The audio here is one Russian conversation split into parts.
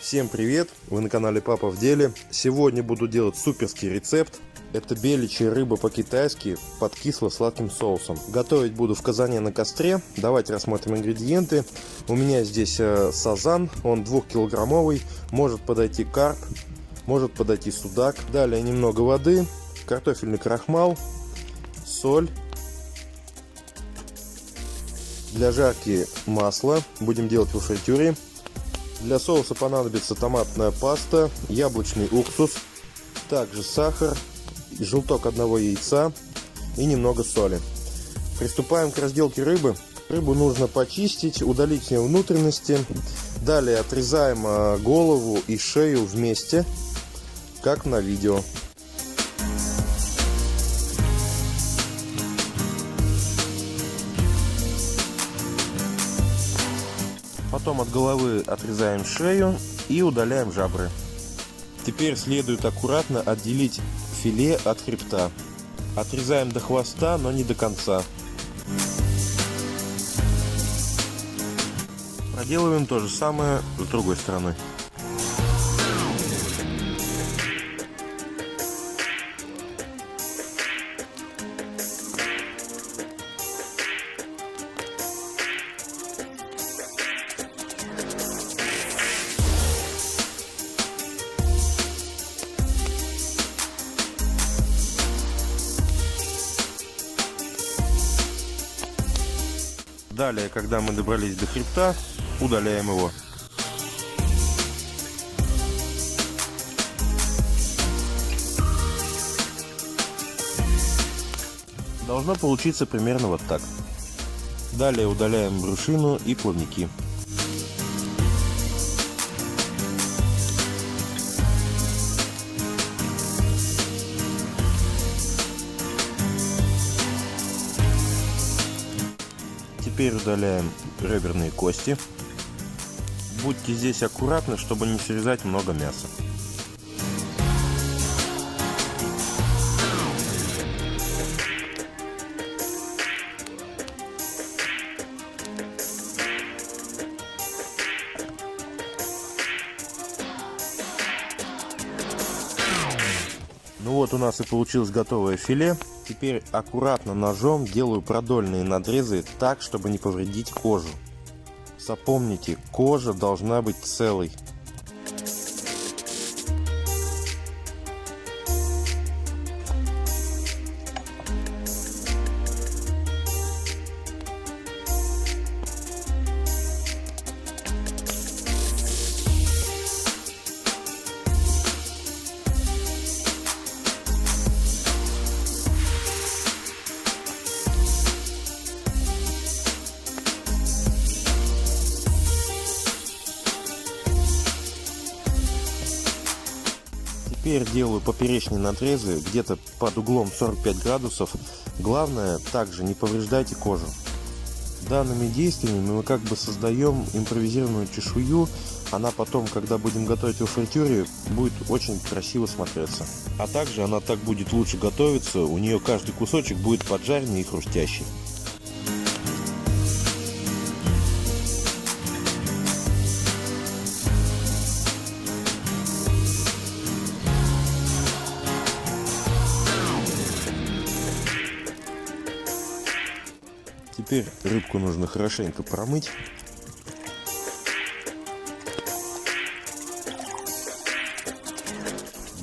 Всем привет! Вы на канале Папа в деле. Сегодня буду делать суперский рецепт. Это беличья рыба по-китайски под кисло-сладким соусом. Готовить буду в казане на костре. Давайте рассмотрим ингредиенты. У меня здесь сазан, он 2-килограммовый. Может подойти карп, может подойти судак. Далее немного воды, картофельный крахмал, соль. Для жарки масло. Будем делать во фритюре. Для соуса понадобится томатная паста, яблочный уксус, также сахар, желток одного яйца и немного соли. Приступаем к разделке рыбы. Рыбу нужно почистить, удалить с нее внутренности. Далее отрезаем голову и шею вместе, как на видео. Потом от головы отрезаем шею и удаляем жабры. Теперь следует аккуратно отделить филе от хребта. Отрезаем до хвоста, но не до конца. Проделываем то же самое с другой стороной. Далее, когда мы добрались до хребта, удаляем его. Должно получиться примерно вот так. Далее удаляем брюшину и плавники. Теперь удаляем реберные кости. Будьте здесь аккуратны, чтобы не срезать много мяса. Ну вот у нас и получилось готовое филе. Теперь аккуратно ножом делаю продольные надрезы так, чтобы не повредить кожу. Запомните, кожа должна быть целой. Теперь делаю поперечные надрезы где-то под углом 45 градусов. Главное, также не повреждайте кожу. Данными действиями мы как бы создаем импровизированную чешую. Она потом, когда будем готовить во фритюре, будет очень красиво смотреться. А также она так будет лучше готовиться. У нее каждый кусочек будет поджаренный и хрустящий. Теперь рыбку нужно хорошенько промыть.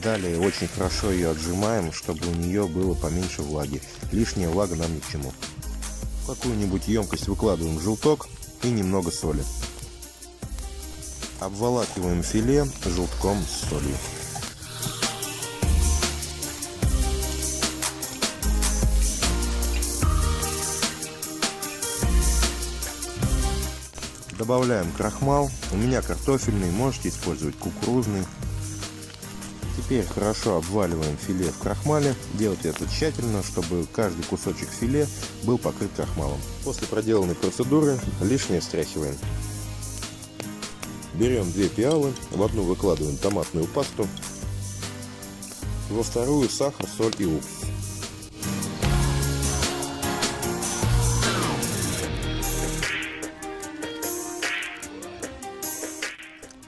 Далее очень хорошо ее отжимаем, чтобы у нее было поменьше влаги. Лишняя влага нам ни к чему. В какую-нибудь емкость выкладываем желток и немного соли. Обволакиваем филе желтком с солью. Добавляем крахмал. У меня картофельный, можете использовать кукурузный. Теперь хорошо обваливаем филе в крахмале. Делайте это тщательно, чтобы каждый кусочек филе был покрыт крахмалом. После проделанной процедуры лишнее стряхиваем. Берем 2 пиалы. В одну выкладываем томатную пасту. Во вторую сахар, соль и уксус.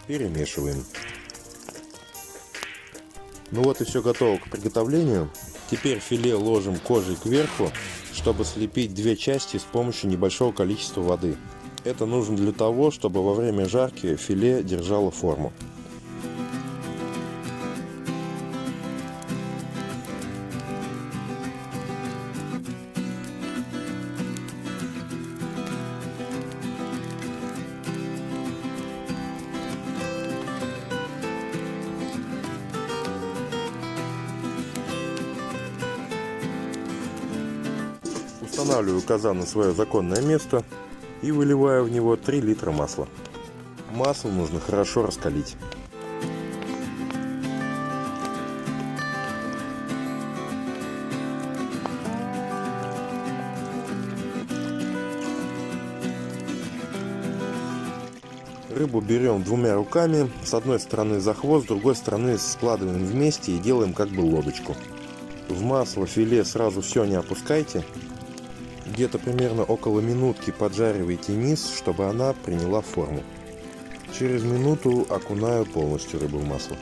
Перемешиваем. Ну вот и все готово к приготовлению. Теперь филе ложим кожей кверху, чтобы слепить две части с помощью небольшого количества воды. Это нужно для того, чтобы во время жарки филе держало форму. Устанавливаю казан на свое законное место и выливаю в него 3 литра масла. Масло нужно хорошо раскалить. Рыбу берем двумя руками, с одной стороны за хвост, с другой стороны складываем вместе и делаем как бы лодочку. В масло филе сразу все не опускайте. Где-то примерно около минутки поджаривайте низ, чтобы она приняла форму. Через минуту окунаю полностью рыбу в масло.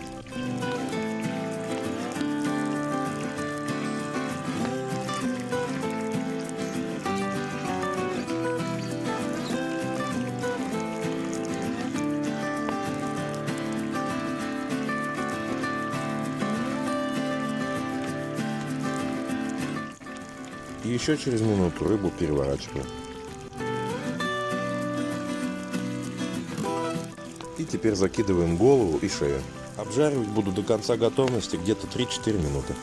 И еще через минуту рыбу переворачиваю. И теперь закидываем голову и шею. Обжаривать буду до конца готовности где-то 3-4 минуты.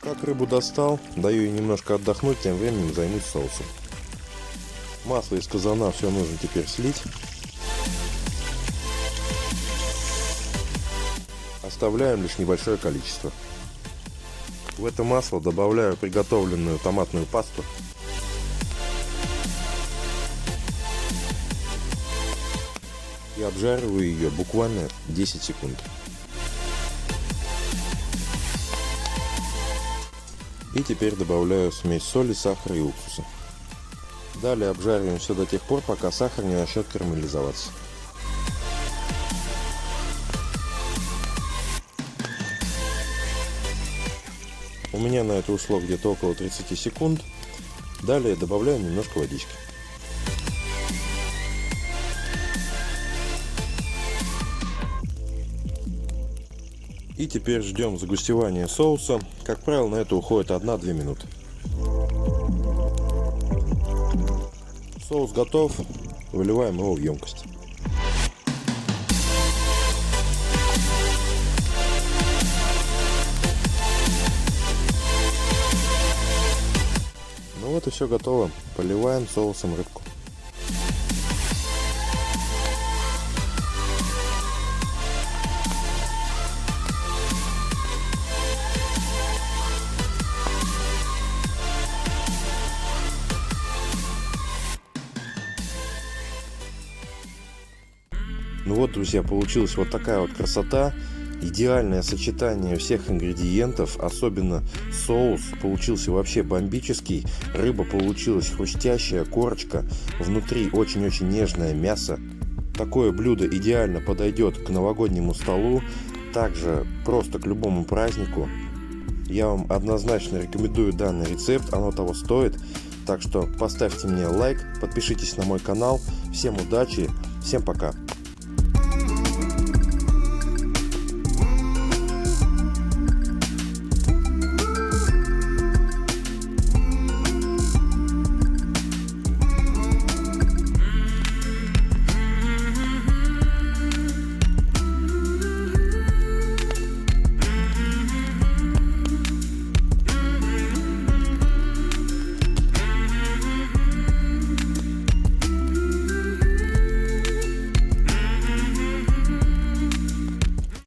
Как рыбу достал, даю ей немножко отдохнуть, тем временем займусь соусом. Масло из казана все нужно теперь слить. Оставляем лишь небольшое количество. В это масло добавляю приготовленную томатную пасту. И обжариваю ее буквально 10 секунд. И теперь добавляю смесь соли, сахара и уксуса. Далее обжариваем все до тех пор, пока сахар не начнет карамелизоваться. У меня на это ушло где-то около 30 секунд. Далее добавляю немножко водички. И теперь ждем загустевания соуса. Как правило, на это уходит 1-2 минуты. Соус готов. Выливаем его в емкость. Ну вот и все готово. Поливаем соусом рыбку. Ну вот, друзья, получилась вот такая вот красота. Идеальное сочетание всех ингредиентов, особенно соус получился вообще бомбический. Рыба получилась хрустящая, корочка, внутри очень-очень нежное мясо. Такое блюдо идеально подойдет к новогоднему столу, также просто к любому празднику. Я вам однозначно рекомендую данный рецепт, оно того стоит. Так что поставьте мне лайк, подпишитесь на мой канал. Всем удачи, всем пока!